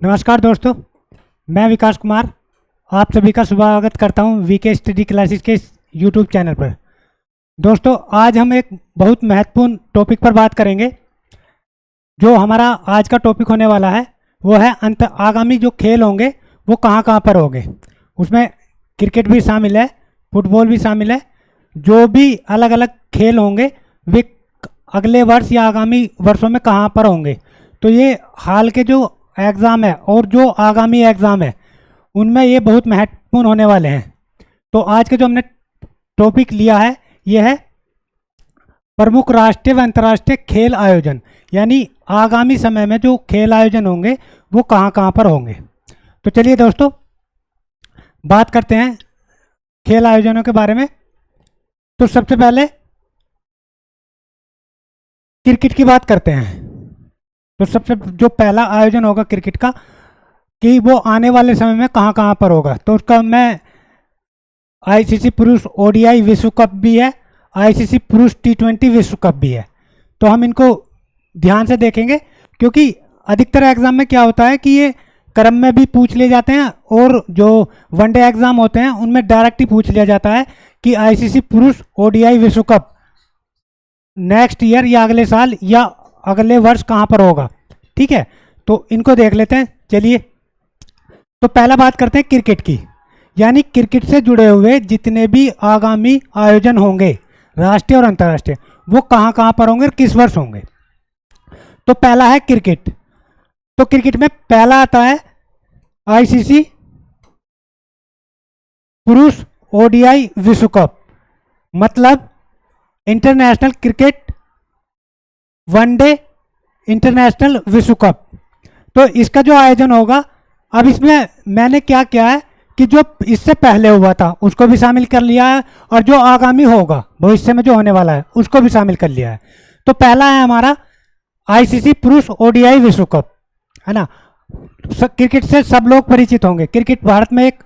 नमस्कार दोस्तों, मैं विकास कुमार आप सभी का स्वागत करता हूं वीके स्टडी क्लासेस के यूट्यूब चैनल पर। दोस्तों, आज हम एक बहुत महत्वपूर्ण टॉपिक पर बात करेंगे। जो हमारा आज का टॉपिक होने वाला है वो है आगामी जो खेल होंगे वो कहां कहां पर होंगे। उसमें क्रिकेट भी शामिल है, फुटबॉल भी शामिल है। जो भी अलग अलग खेल होंगे वे अगले वर्ष या आगामी वर्षों में कहां पर होंगे। तो ये हाल के जो एग्ज़ाम है और जो आगामी एग्ज़ाम है उनमें ये बहुत महत्वपूर्ण होने वाले हैं। तो आज के जो हमने टॉपिक लिया है ये है प्रमुख राष्ट्रीय व अंतर्राष्ट्रीय खेल आयोजन, यानी आगामी समय में जो खेल आयोजन होंगे वो कहाँ कहाँ पर होंगे। तो चलिए दोस्तों बात करते हैं खेल आयोजनों के बारे में। तो सबसे पहले क्रिकेट की बात करते हैं। तो सबसे जो पहला आयोजन होगा क्रिकेट का कि वो आने वाले समय में कहाँ कहाँ पर होगा, तो उसका मैं आईसीसी पुरुष ओडीआई विश्व कप भी है, आईसीसी पुरुष टी20 विश्व कप भी है। तो हम इनको ध्यान से देखेंगे क्योंकि अधिकतर एग्जाम में क्या होता है कि ये क्रम में भी पूछ लिए जाते हैं और जो वनडे एग्जाम होते हैं उनमें डायरेक्ट ही पूछ लिया जाता है कि आईसीसी पुरुष ओडीआई विश्व कप नेक्स्ट ईयर या अगले साल या अगले वर्ष कहाँ पर होगा। ठीक है, तो इनको देख लेते हैं। चलिए, तो पहला बात करते हैं क्रिकेट की, यानी क्रिकेट से जुड़े हुए जितने भी आगामी आयोजन होंगे राष्ट्रीय और अंतर्राष्ट्रीय वो कहाँ कहाँ पर होंगे और किस वर्ष होंगे। तो पहला है क्रिकेट। तो क्रिकेट में पहला आता है आईसीसी पुरुष ओडीआई विश्व कप, मतलब इंटरनेशनल क्रिकेट वनडे इंटरनेशनल विश्व कप। तो इसका जो आयोजन होगा, अब इसमें मैंने क्या किया है कि जो इससे पहले हुआ था उसको भी शामिल कर लिया है और जो आगामी होगा भविष्य में जो होने वाला है उसको भी शामिल कर लिया है। तो पहला है हमारा आईसीसी पुरुष ओडीआई विश्व कप, है ना। क्रिकेट से सब लोग परिचित होंगे। क्रिकेट भारत में एक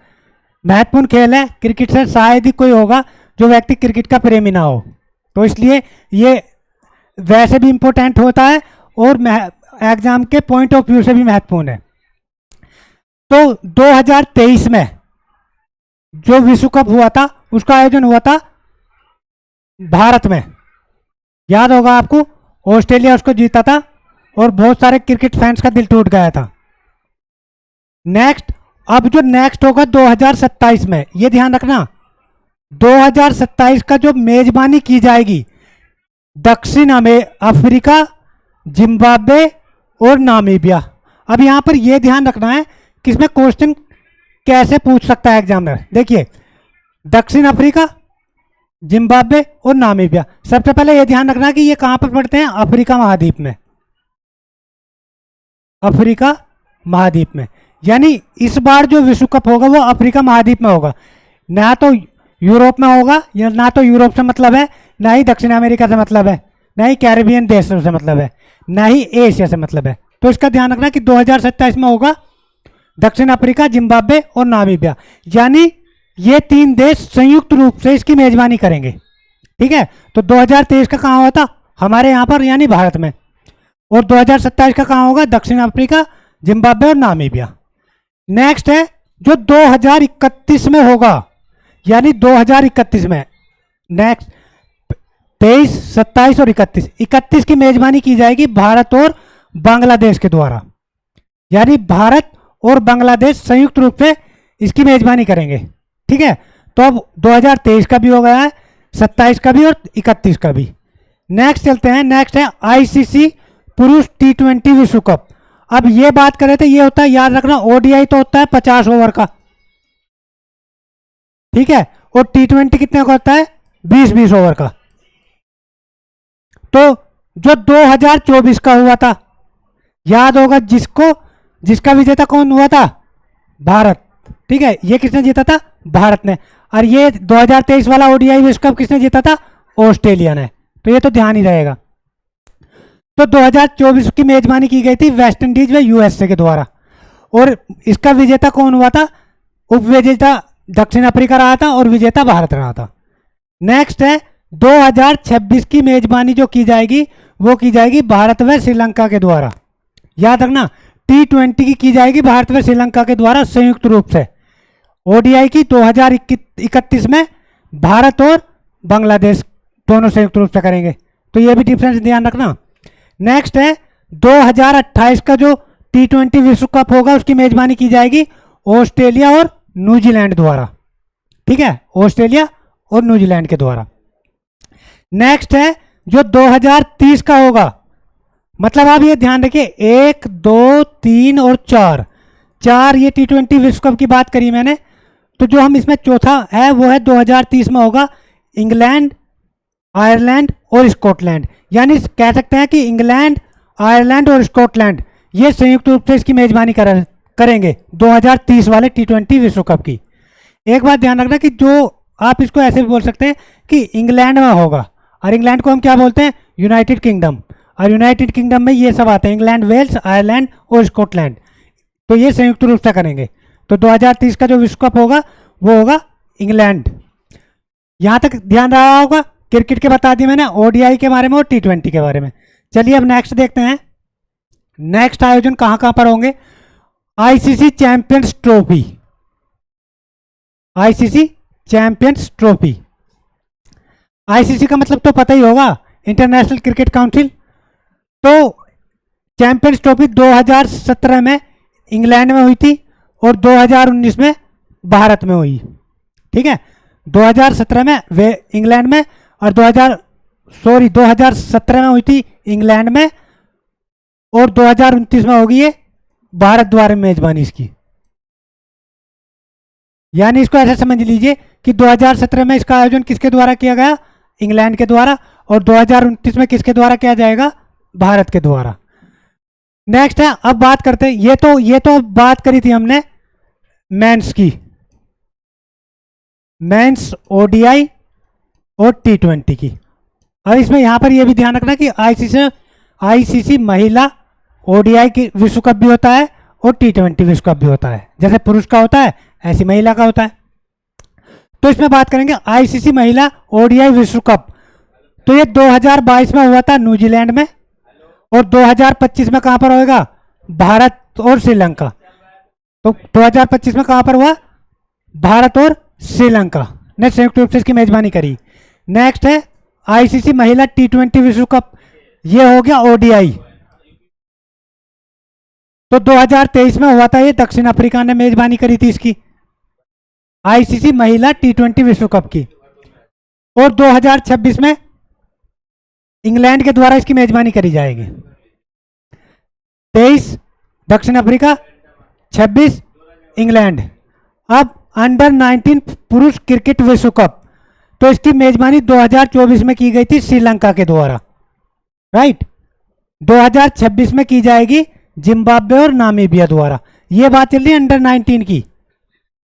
महत्वपूर्ण खेल है। क्रिकेट से शायद ही कोई होगा जो व्यक्ति क्रिकेट का प्रेमी ना हो, तो इसलिए ये वैसे भी इम्पोर्टेंट होता है और एग्जाम के पॉइंट ऑफ व्यू से भी महत्वपूर्ण है। तो 2023 में जो विश्व कप हुआ था उसका आयोजन हुआ था भारत में। याद होगा आपको, ऑस्ट्रेलिया उसको जीता था और बहुत सारे क्रिकेट फैंस का दिल टूट गया था। नेक्स्ट, अब जो नेक्स्ट होगा 2027 में, ये ध्यान रखना 2027 का जो मेजबानी की जाएगी दक्षिण अफ्रीका, जिम्बाब्वे और नामीबिया। अब यहाँ पर यह ध्यान रखना है कि इसमें क्वेश्चन कैसे पूछ सकता है एग्जामिनर। देखिए, दक्षिण अफ्रीका, जिम्बाब्वे और नामीबिया। सबसे पहले यह ध्यान रखना कि ये कहाँ पर पड़ते हैं, अफ्रीका महाद्वीप में। अफ्रीका महाद्वीप में, यानी इस बार जो विश्व कप होगा वो अफ्रीका महाद्वीप में होगा। ना तो यूरोप में होगा, या ना तो यूरोप से मतलब है, ना ही दक्षिण अमेरिका से मतलब है, ना ही कैरिबियन देशों से मतलब है, ना ही एशिया से मतलब है। तो इसका ध्यान रखना कि 2027 में होगा दक्षिण अफ्रीका, जिम्बाब्वे और नामीबिया, यानी ये तीन देश संयुक्त रूप से इसकी मेजबानी करेंगे। ठीक है, तो 2023 का कहाँ होता, हमारे यहाँ पर यानी भारत में, और 2027 का कहाँ होगा, दक्षिण अफ्रीका, जिम्बाब्वे और नामीबिया। नेक्स्ट है जो 2031 में होगा, यानी 2031 में नेक्स्ट 23, 27 और 31 की मेजबानी की जाएगी भारत और बांग्लादेश के द्वारा, यानी भारत और बांग्लादेश संयुक्त रूप से इसकी मेजबानी करेंगे। ठीक है, तो अब 2023 का भी हो गया है, 27 का भी और 31 का भी। नेक्स्ट चलते हैं, नेक्स्ट है आईसीसी पुरुष टी20 विश्व कप। अब ये बात करें तो ये होता है, याद रखना, ओडीआई तो होता है 50 ओवर का, ठीक है, और टी20 कितने का होता है, 20-20 ओवर का। तो जो 2024 का हुआ था, याद होगा जिसका विजेता कौन हुआ था, भारत। ठीक है, ये किसने जीता था, भारत ने। और ये 2023 वाला ओडीआई विश्व कप किसने जीता था, ऑस्ट्रेलिया ने। तो ये तो ध्यान ही रहेगा। तो 2024 की मेजबानी की गई थी वेस्ट इंडीज व यूएसए के द्वारा, और इसका विजेता कौन हुआ था, उपविजेता दक्षिण अफ्रीका रहा था और विजेता भारत रहा था। नेक्स्ट है 2026 की मेजबानी जो की जाएगी वो की जाएगी भारत व श्रीलंका के द्वारा। याद रखना, T20 की जाएगी भारत व श्रीलंका के द्वारा संयुक्त रूप से। ओडीआई की 2031 में भारत और बांग्लादेश दोनों संयुक्त रूप से करेंगे। तो ये भी डिफरेंस ध्यान रखना। नेक्स्ट है 2028 का जो T20 विश्व कप होगा उसकी मेजबानी की जाएगी ऑस्ट्रेलिया और न्यूजीलैंड द्वारा। ठीक है, ऑस्ट्रेलिया और न्यूजीलैंड के द्वारा। नेक्स्ट है जो 2030 का होगा, मतलब आप ये ध्यान रखिए 1, 2, 3 और 4 ये T20 विश्व कप की बात करी मैंने। तो जो हम इसमें चौथा है वो है 2030 में होगा इंग्लैंड, आयरलैंड और स्कॉटलैंड। यानी कह सकते हैं कि इंग्लैंड, आयरलैंड और स्कॉटलैंड ये संयुक्त रूप से इसकी मेजबानी करेंगे 2030 वाले T20 विश्व कप की। एक बात ध्यान रखना कि जो आप इसको ऐसे भी बोल सकते हैं कि इंग्लैंड में होगा, और इंग्लैंड को हम क्या बोलते हैं, यूनाइटेड किंगडम। और यूनाइटेड किंगडम में ये सब आते हैं, इंग्लैंड, वेल्स, आयरलैंड और स्कॉटलैंड। तो ये संयुक्त रूप से करेंगे। तो 2030 का जो विश्व कप होगा वो होगा इंग्लैंड। यहाँ तक ध्यान रहा होगा। क्रिकेट के बता दिए मैंने, ओडीआई के बारे में और T20 के बारे में। चलिए अब नेक्स्ट देखते हैं। नेक्स्ट आयोजन कहाँ कहाँ पर होंगे। ICC champions trophy, ICC champions trophy. ICC का मतलब तो पता ही होगा, इंटरनेशनल क्रिकेट काउंसिल। तो चैंपियंस ट्रॉफी 2017 में इंग्लैंड में हुई थी और 2019 में भारत में हुई। ठीक है, 2017 में वे इंग्लैंड में और 2017 में हुई थी इंग्लैंड में और 2029 में होगी ये भारत द्वारा मेजबानी इसकी। यानी इसको ऐसा समझ लीजिए कि 2017 में इसका आयोजन किसके द्वारा किया गया, इंग्लैंड के द्वारा, और 2029 में किसके द्वारा किया जाएगा, भारत के द्वारा। नेक्स्ट है, अब बात करते हैं, ये तो बात करी थी हमने मेंस की, मेंस ओडीआई और T20 की। अब इसमें यहां पर यह भी ध्यान रखना कि आईसीसी महिला ओडीआई की विश्व कप भी होता है और T20 विश्व कप भी होता है। जैसे पुरुष का होता है ऐसी महिला का होता है। तो इसमें बात करेंगे आईसीसी महिला ओडीआई विश्व कप। तो ये 2022 में हुआ था न्यूजीलैंड में और 2025 में कहां पर होएगा, भारत और श्रीलंका। तो 2025 में कहां पर हुआ, भारत और श्रीलंका ने संयुक्त रूप से इसकी मेजबानी करी। नेक्स्ट है आईसीसी महिला T20 विश्व कप, ये हो गया ओडीआई। तो 2023 में हुआ था, ये दक्षिण अफ्रीका ने मेजबानी करी थी इसकी, आईसीसी महिला T20 विश्व कप की। और 2026 में इंग्लैंड के द्वारा इसकी मेजबानी करी जाएगी। 23 दक्षिण अफ्रीका, 26 इंग्लैंड। अब अंडर 19 पुरुष क्रिकेट विश्व कप, तो इसकी मेजबानी 2024 में की गई थी श्रीलंका के द्वारा, राइट। 2026 में की जाएगी जिम्बाब्वे और नामीबिया द्वारा। ये बात चल रही है अंडर 19 की,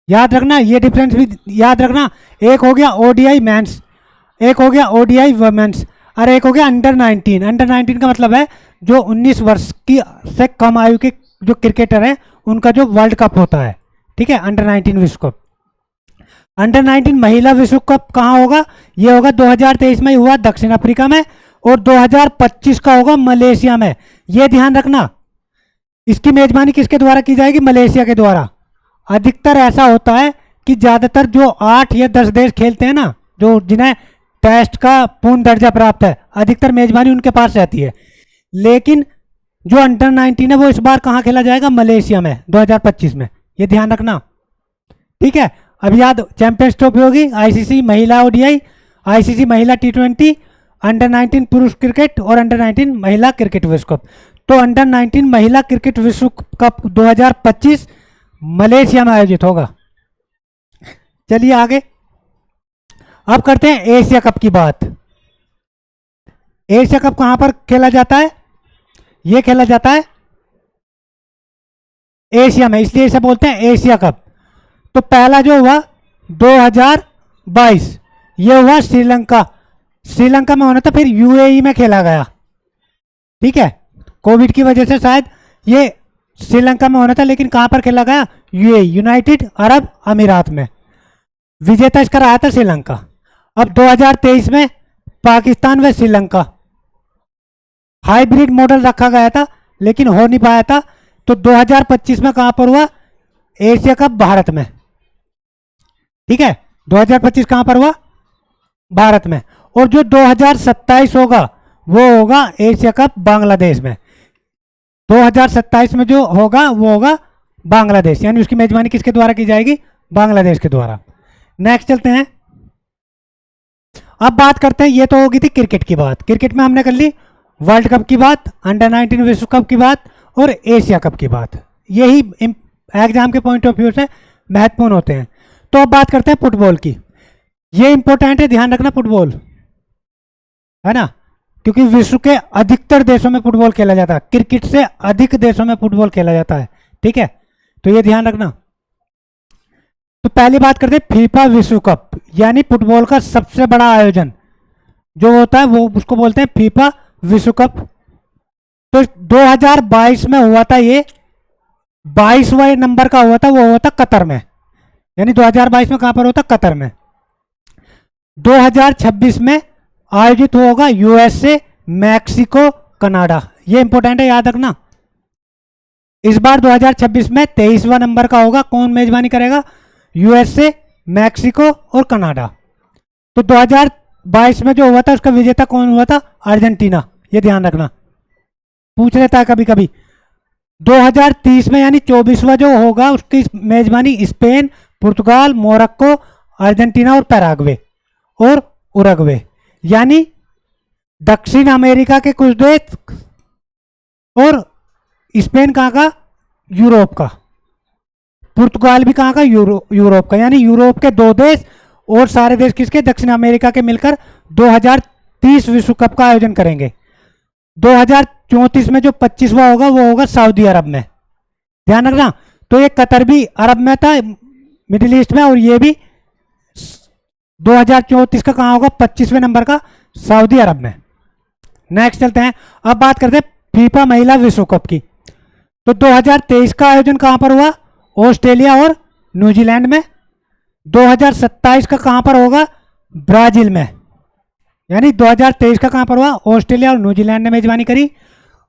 याद रखना। ये डिफरेंस भी याद रखना, एक हो गया ओडीआई मेंस, एक हो गया ओडीआई वुमेन्स, और एक हो गया अंडर 19। अंडर 19 का मतलब है जो 19 वर्ष की से कम आयु के जो क्रिकेटर हैं उनका जो वर्ल्ड कप होता है। ठीक है, अंडर 19 विश्व कप। अंडर 19 महिला विश्व कप कहाँ होगा, ये होगा 2023 में हुआ दक्षिण अफ्रीका में और 2025 का होगा मलेशिया में। ये ध्यान रखना, इसकी मेजबानी किसके द्वारा की जाएगी, मलेशिया के द्वारा। अधिकतर ऐसा होता है कि ज़्यादातर जो 8 या 10 देश खेलते हैं ना, जो जिन्हें टेस्ट का पूर्ण दर्जा प्राप्त है, अधिकतर मेजबानी उनके पास रहती है। लेकिन जो अंडर 19 है वो इस बार कहाँ खेला जाएगा, मलेशिया में 2025 में। ये ध्यान रखना, ठीक है। अब याद, चैंपियंस ट्रॉफी होगी आईसीसी महिला ओडीआई, आईसीसी महिला T20, अंडर 19 पुरुष क्रिकेट और अंडर 19 महिला क्रिकेट विश्व कप। तो अंडर 19 महिला क्रिकेट विश्व कप 2025 मलेशिया में आयोजित होगा। चलिए आगे, अब करते हैं एशिया कप की बात। एशिया कप कहां पर खेला जाता है, यह खेला जाता है एशिया में, इसलिए इसे बोलते हैं एशिया कप। तो पहला जो हुआ 2022, ये हुआ श्रीलंका में होना था, फिर यूएई में खेला गया। ठीक है, कोविड की वजह से शायद ये श्रीलंका में होना था, लेकिन कहां पर खेला गया, यूएई, यूनाइटेड अरब अमीरात में। विजेता इसका रहा था श्रीलंका। अब 2023 में पाकिस्तान व श्रीलंका हाइब्रिड मॉडल रखा गया था, लेकिन हो नहीं पाया था, तो 2025 में कहां पर हुआ? एशिया कप भारत में। ठीक है, 2025 कहां पर हुआ? भारत में। और जो 2027 होगा वो होगा एशिया कप बांग्लादेश में। 2027 में जो होगा वो होगा बांग्लादेश, यानी उसकी मेजबानी किसके द्वारा की जाएगी? बांग्लादेश के द्वारा। नेक्स्ट चलते हैं, अब बात करते हैं, ये तो होगी थी क्रिकेट की बात। क्रिकेट में हमने कर ली वर्ल्ड कप की बात, अंडर 19 विश्व कप की बात और एशिया कप की बात। यही एग्जाम के पॉइंट ऑफ व्यू से महत्वपूर्ण होते हैं। तो अब बात करते हैं फुटबॉल की। ये इंपॉर्टेंट है, ध्यान रखना, फुटबॉल है ना, क्योंकि विश्व के अधिकतर देशों में फुटबॉल खेला जाता है, क्रिकेट से अधिक देशों में फुटबॉल खेला जाता है। ठीक है, तो ये ध्यान रखना। तो पहली बात करते हैं फीफा विश्व कप, यानी फुटबॉल का सबसे बड़ा आयोजन जो होता है वो उसको बोलते हैं फीफा विश्व कप। तो 2022 में हुआ था, ये 22वां नंबर का हुआ था, वो हुआ था कतर में, यानी 2022 में कहां पर होता? कतर में। 2026 में आयोजित होगा यूएसए, मैक्सिको, कनाडा। ये इंपॉर्टेंट है, याद रखना। इस बार 2026 में 23वां नंबर का होगा। कौन मेजबानी करेगा? यूएसए, मैक्सिको और कनाडा। तो 2022 में जो हुआ था उसका विजेता कौन हुआ था? अर्जेंटीना। ये ध्यान रखना, पूछ लेता है कभी कभी। 2030 में यानी 24वां जो होगा उसकी मेजबानी स्पेन, पुर्तगाल, मोरक्को, अर्जेंटीना और पैराग्वे और उरुग्वे, यानी दक्षिण अमेरिका के कुछ देश और स्पेन कहाँ का? यूरोप का। पुर्तगाल भी कहाँ का? यूरोप का, यानी यूरोप के 2 देश और सारे देश किसके? दक्षिण अमेरिका के मिलकर 2030 विश्व कप का आयोजन करेंगे। 2034 में जो 25वां होगा वो होगा सऊदी अरब में। ध्यान रखना, तो ये कतर भी अरब में था, मिडिल ईस्ट में, और ये भी 2034 का कहाँ होगा? 25वें नंबर का सऊदी अरब में। नेक्स्ट चलते हैं, अब बात करते हैं फीफा महिला विश्व कप की। तो 2023 का आयोजन कहां पर हुआ? ऑस्ट्रेलिया और न्यूजीलैंड में। 2027 का कहां पर होगा? ब्राजील में। यानी 2023 का कहां पर हुआ? ऑस्ट्रेलिया और न्यूजीलैंड ने मेजबानी करी,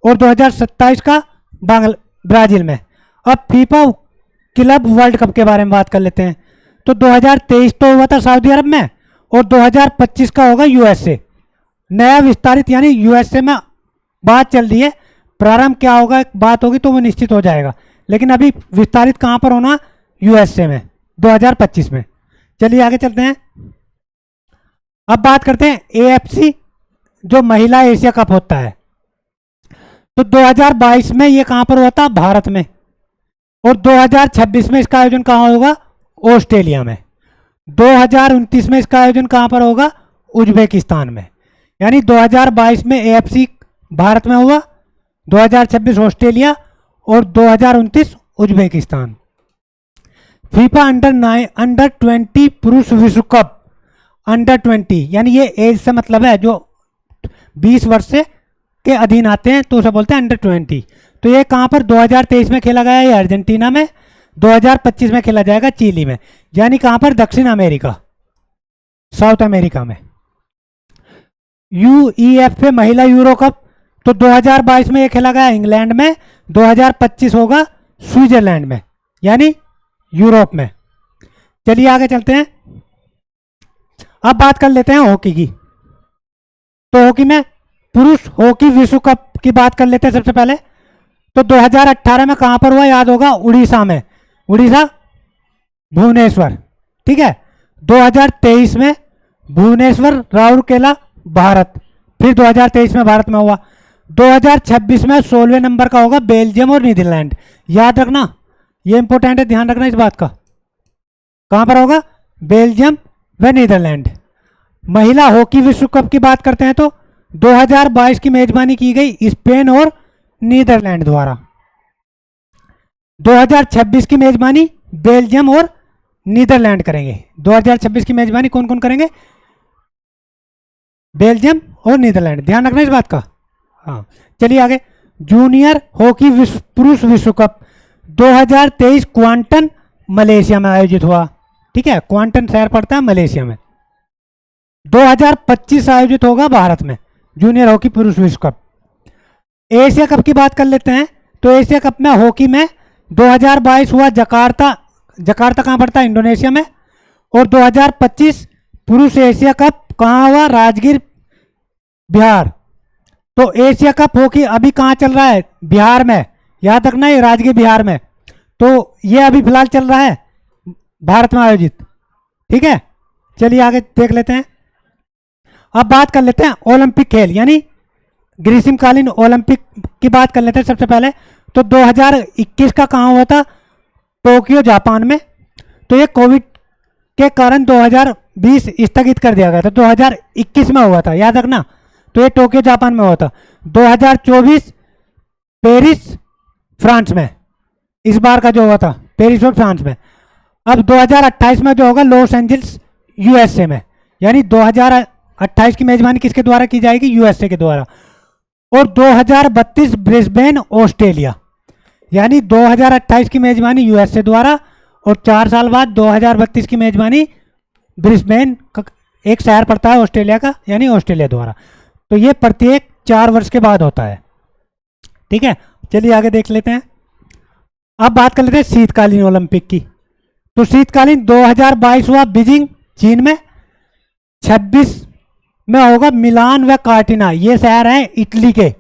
और 2027 का ब्राजील में। अब फीफा क्लब वर्ल्ड कप के बारे में बात कर लेते हैं। तो 2023 तो हुआ था सऊदी अरब में, और 2025 का होगा यूएसए। नया विस्तारित, यानी यूएसए में बात चल रही है, प्रारंभ क्या होगा बात होगी तो वो निश्चित हो जाएगा, लेकिन अभी विस्तारित कहां पर होना? यूएसए में 2025 में। चलिए आगे चलते हैं, अब बात करते हैं एएफसी जो महिला एशिया कप होता है। तो 2022 में ये कहां पर हुआ था? भारत में। और 2026 में इसका आयोजन कहां होगा? ऑस्ट्रेलिया में। 2029 में इसका आयोजन कहां पर होगा? उज्बेकिस्तान में। यानी 2022 में एएफसी भारत में हुआ, 2026 ऑस्ट्रेलिया और 2029 उज्बेकिस्तान। फीफा अंडर 20 पुरुष विश्व कप, अंडर 20 यानी ये एज से मतलब है जो 20 वर्ष से के अधीन आते हैं तो उसे बोलते हैं अंडर 20। तो ये कहां पर? 2023 में खेला गया, ये अर्जेंटीना में। 2025 में खेला जाएगा चिली में, यानी कहां पर? दक्षिण अमेरिका, साउथ अमेरिका में। यूईएफए महिला यूरो कप, तो 2022 में ये खेला गया इंग्लैंड में, 2025 होगा स्विट्जरलैंड में, यानी यूरोप में। चलिए आगे चलते हैं, अब बात कर लेते हैं हॉकी की। तो हॉकी में पुरुष हॉकी विश्व कप की बात कर लेते हैं सबसे पहले। तो 2018 में कहां पर हुआ? याद होगा, उड़ीसा में, उड़ीसा भुवनेश्वर। ठीक है, 2023 में भुवनेश्वर, राउरकेला, भारत। फिर 2023 में भारत में हुआ। 2026 में 16वें नंबर का होगा बेल्जियम और नीदरलैंड। याद रखना, ये इंपॉर्टेंट है, ध्यान रखना इस बात का। कहां पर होगा? बेल्जियम व नीदरलैंड। महिला हॉकी विश्व कप की बात करते हैं तो 2022 की मेजबानी की गई स्पेन और नीदरलैंड द्वारा। 2026 की मेजबानी बेल्जियम और नीदरलैंड करेंगे। 2026 की मेजबानी कौन कौन करेंगे? बेल्जियम और नीदरलैंड, ध्यान रखना इस बात का। हाँ, चलिए आगे। जूनियर हॉकी पुरुष विश्व कप 2023 क्वांटन मलेशिया में आयोजित हुआ। ठीक है, क्वांटन शहर पड़ता है मलेशिया में। 2025 आयोजित होगा भारत में जूनियर हॉकी पुरुष विश्व कप। एशिया कप की बात कर लेते हैं तो एशिया कप में हॉकी में 2022 हुआ जकार्ता, जकार्ता कहाँ पड़ता है? इंडोनेशिया में। और 2025 पुरुष एशिया कप कहाँ हुआ? राजगीर, बिहार। तो एशिया कप हॉकी अभी कहाँ चल रहा है? बिहार में, याद रखना ये राजगीर बिहार में। तो ये अभी फिलहाल चल रहा है भारत में आयोजित। ठीक है, चलिए आगे देख लेते हैं। अब बात कर लेते हैं ओलंपिक खेल यानी ग्रीष्मकालीन ओलंपिक की बात कर लेते हैं सबसे पहले। तो 2021 का कहाँ हुआ था? टोक्यो, जापान में। तो ये कोविड के कारण 2020 स्थगित कर दिया गया था, 2021 में हुआ था, याद रखना। तो ये टोक्यो जापान में हुआ था। 2024 पेरिस फ्रांस में, इस बार का जो हुआ था पेरिस और फ्रांस में। अब 2028 में जो होगा लॉस एंजल्स यूएसए में, यानी 2028 की मेजबानी किसके द्वारा की जाएगी? यूएसए के द्वारा। और 2032 ब्रिस्बेन ऑस्ट्रेलिया, यानी 2028 की मेजबानी यूएसए द्वारा और 4 साल बाद 2032 की मेजबानी ब्रिस्बेन, एक शहर पड़ता है ऑस्ट्रेलिया का, यानी ऑस्ट्रेलिया द्वारा। तो ये प्रत्येक 4 वर्ष के बाद होता है। ठीक है, चलिए आगे देख लेते हैं। अब बात कर लेते हैं शीतकालीन ओलंपिक की। तो शीतकालीन 2022 हुआ बीजिंग, चीन में। 26 में होगा मिलान व कार्टिना, ये शहर हैं इटली के।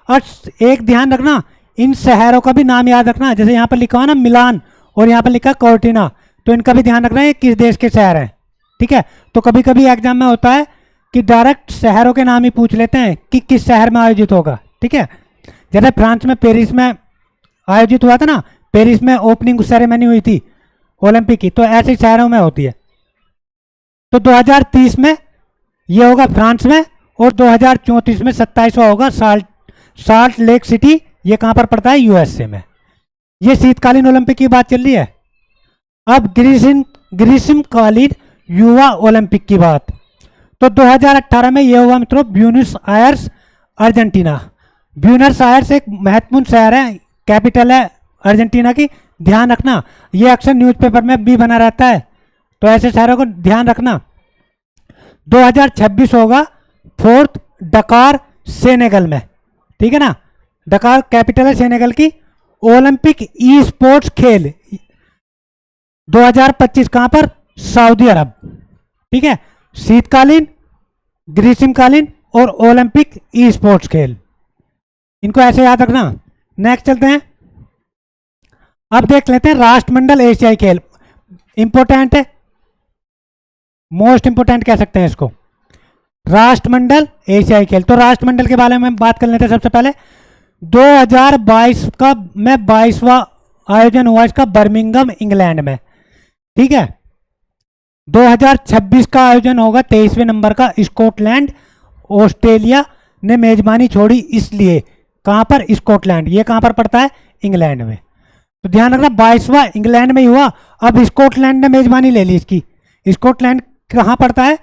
और एक ध्यान रखना, इन शहरों का भी नाम याद रखना। जैसे यहाँ पर लिखा हुआ ना मिलान और यहाँ पर लिखा कार्टिना, तो इनका भी ध्यान रखना है किस देश के शहर हैं। ठीक है, तो कभी कभी एग्जाम में होता है कि डायरेक्ट शहरों के नाम ही पूछ लेते हैं कि किस शहर में आयोजित होगा। ठीक है, जैसे फ्रांस में पेरिस में आयोजित हुआ था ना, पेरिस में ओपनिंग सेरेमनी हुई थी ओलंपिक की, तो ऐसे शहरों में होती है। तो 2030 में ये होगा फ्रांस में और 2034 में 27वां होगा साल्ट लेक सिटी, ये कहाँ पर पड़ता है? यूएसए में। ये शीतकालीन ओलंपिक की बात चल रही है। अब ग्रीष्मकालीन युवा ओलंपिक की बात। तो 2018 में यह हुआ मित्रों Buenos Aires, Argentina. Buenos Aires एक महत्वपूर्ण शहर है, कैपिटल है अर्जेंटीना की, ध्यान रखना। ये अक्सर न्यूज़पेपर में भी बना रहता है, तो ऐसे शहरों को ध्यान रखना। 2026 होगा फोर्थ डकार, सेनेगल में। ठीक है ना, डकार कैपिटल है सेनेगल की। ओलंपिक ई स्पोर्ट्स खेल 2025 कहां पर? सऊदी अरब। ठीक है, शीतकालीन, ग्रीष्मकालीन और ओलंपिक ई स्पोर्ट्स खेल, इनको ऐसे याद रखना। नेक्स्ट चलते हैं। अब देख लेते हैं राष्ट्रमंडल एशियाई खेल। इंपॉर्टेंट है, मोस्ट इंपोर्टेंट कह सकते हैं इसको, राष्ट्रमंडल एशियाई खेल। तो राष्ट्रमंडल के बारे में बात कर लेते हैं सबसे पहले। 2022 का में 22वां आयोजन हुआ इसका बर्मिंघम, इंग्लैंड में। ठीक है, 2026 का आयोजन होगा 23वें नंबर का स्कॉटलैंड। ऑस्ट्रेलिया ने मेजबानी छोड़ी इसलिए, कहां पर? स्कॉटलैंड, ये कहां पर पड़ता है? इंग्लैंड में। तो ध्यान रखना 22वां इंग्लैंड में ही हुआ। अब स्कॉटलैंड ने मेजबानी ले ली इसकी। स्कॉटलैंड कहाँ पड़ता है?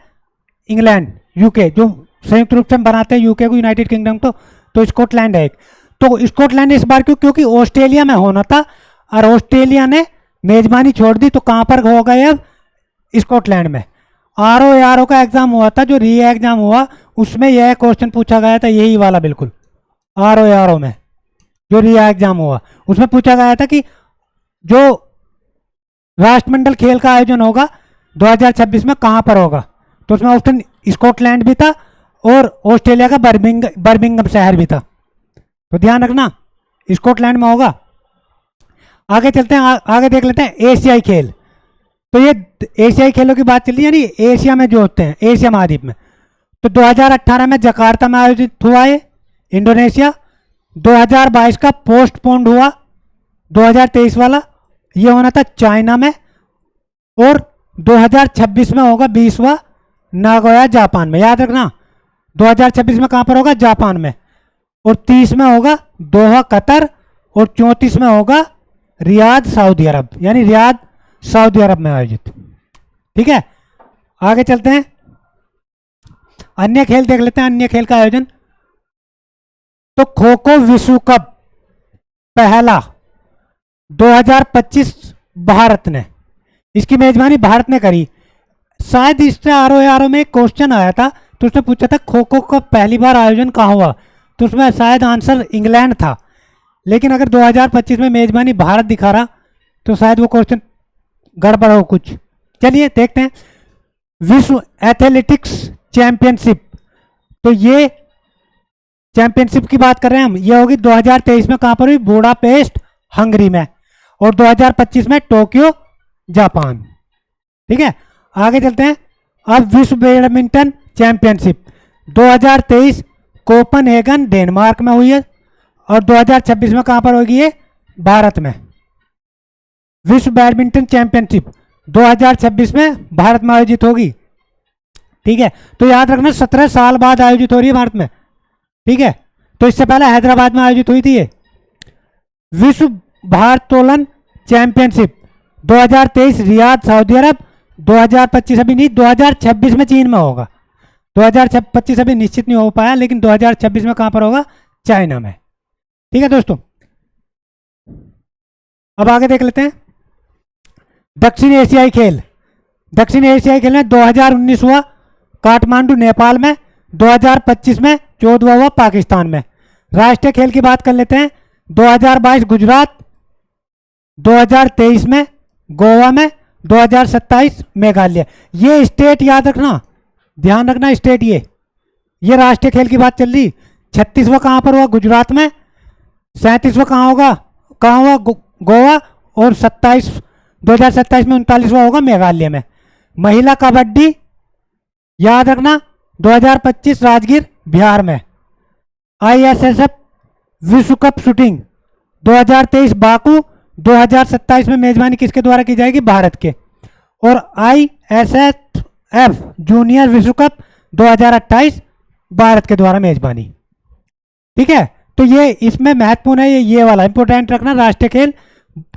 इंग्लैंड, यूके, जो संयुक्त रूप से बनाते हैं यूके को, यूनाइटेड किंगडम को। तो स्कॉटलैंड है एक। तो स्कॉटलैंड इस बार क्यों? क्योंकि ऑस्ट्रेलिया में होना था और ऑस्ट्रेलिया ने मेजबानी छोड़ दी, तो कहाँ पर हो गए अब? स्कॉटलैंड में। आरओ का एग्जाम हुआ था, जो री एग्जाम हुआ उसमें यह क्वेश्चन पूछा गया था, यही वाला बिल्कुल। आरओ में जो री एग्जाम हुआ उसमें पूछा गया था कि जो राष्ट्रमंडल खेल का आयोजन होगा 2026 में कहां पर होगा, तो उसमें ऑप्शन स्कॉटलैंड भी था और ऑस्ट्रेलिया का बर्मिंघम शहर भी था। तो ध्यान रखना स्कॉटलैंड में होगा। आगे चलते हैं, आगे देख लेते हैं एशियाई खेल। तो ये एशियाई खेलों की बात चल रही है, यानी एशिया में जो होते हैं, एशिया महाद्वीप में। तो 2018 में जकार्ता में आयोजित हुआ है, इंडोनेशिया। 2022 का पोस्टपोन्ड हुआ, 2023 वाला ये होना था चाइना में। और 2026 में होगा 20वां नागोया, जापान में। याद रखना 2026 में कहां पर होगा? जापान में। और 30 में होगा दोहा, कतर। और 34 में होगा रियाद, सऊदी अरब, यानी रियाद सऊदी अरब में आयोजित। ठीक है, आगे चलते हैं, अन्य खेल देख लेते हैं। अन्य खेल का आयोजन तो खो खो विश्व कप पहला 2025 भारत ने, इसकी मेजबानी भारत ने करी। शायद इससे आरओ में एक क्वेश्चन आया था, तो उसने पूछा था खो खो का पहली बार आयोजन कहाँ हुआ, तो उसमें शायद आंसर इंग्लैंड था। लेकिन अगर 2025 में मेजबानी भारत दिखा रहा तो शायद वो क्वेश्चन गड़बड़ हो कुछ। चलिए देखते हैं। विश्व एथलेटिक्स चैंपियनशिप, तो ये चैंपियनशिप की बात कर रहे हैं हम, ये होगी 2023 में कहाँ पर हुई? बुडापेस्ट हंगरी में, और 2025 में टोक्यो जापान। ठीक है, आगे चलते हैं। अब विश्व बैडमिंटन चैंपियनशिप 2023 कोपनहेगन डेनमार्क में हुई है, और 2026 में कहाँ पर होगी? ये भारत में। विश्व बैडमिंटन चैंपियनशिप 2026 में भारत में आयोजित होगी। ठीक है, तो याद रखना 17 साल बाद आयोजित हो रही है भारत में। ठीक है, तो इससे पहले हैदराबाद में आयोजित हुई थी ये। विश्व भारोत्तोलन चैंपियनशिप 2023 रियाद सऊदी अरब, 2025 अभी नहीं, 2026 में चीन में होगा। 2025 अभी निश्चित नहीं हो पाया, लेकिन 2026 में कहां पर होगा? चाइना में। ठीक है दोस्तों, अब आगे देख लेते हैं। दक्षिण एशियाई खेल, दक्षिण एशियाई खेल में 2019 हुआ काठमांडू नेपाल में, 2025 में 14वां हुआ पाकिस्तान में। राष्ट्रीय खेल की बात कर लेते हैं। 2022 गुजरात, 2023 में गोवा में, 2027 मेघालय। ये स्टेट याद रखना, ध्यान रखना स्टेट, ये राष्ट्रीय खेल की बात चल रही। 36वां कहाँ पर हुआ? गुजरात में। 37वां कहाँ होगा? कहाँ हुआ? गोवा। और 2027 में 39वां होगा मेघालय में। महिला कबड्डी याद रखना 2025 राजगीर बिहार में। ISSF विश्व कप शूटिंग 2023 बाकू, 2027 में मेजबानी किसके द्वारा की जाएगी? भारत के। और ISSF जूनियर विश्व कप 2028 भारत के द्वारा मेजबानी। ठीक है, तो ये इसमें महत्वपूर्ण है, ये वाला इंपोर्टेंट रखना। राष्ट्रीय खेल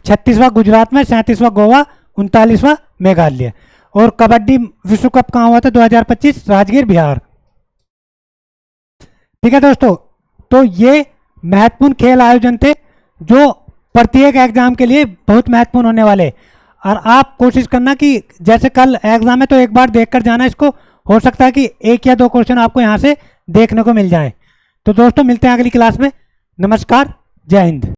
36वां गुजरात में, 37वां गोवा, 39वां मेघालय। और कबड्डी विश्व कप कहाँ हुआ था? 2025 राजगीर बिहार। ठीक है दोस्तों, तो ये महत्वपूर्ण खेल आयोजन थे जो प्रत्येक एग्जाम के लिए बहुत महत्वपूर्ण होने वाले। और आप कोशिश करना कि जैसे कल एग्जाम है तो एक बार देखकर जाना इसको, हो सकता है कि एक या दो क्वेश्चन आपको यहाँ से देखने को मिल जाए। तो दोस्तों मिलते हैं अगली क्लास में। नमस्कार, जय हिंद।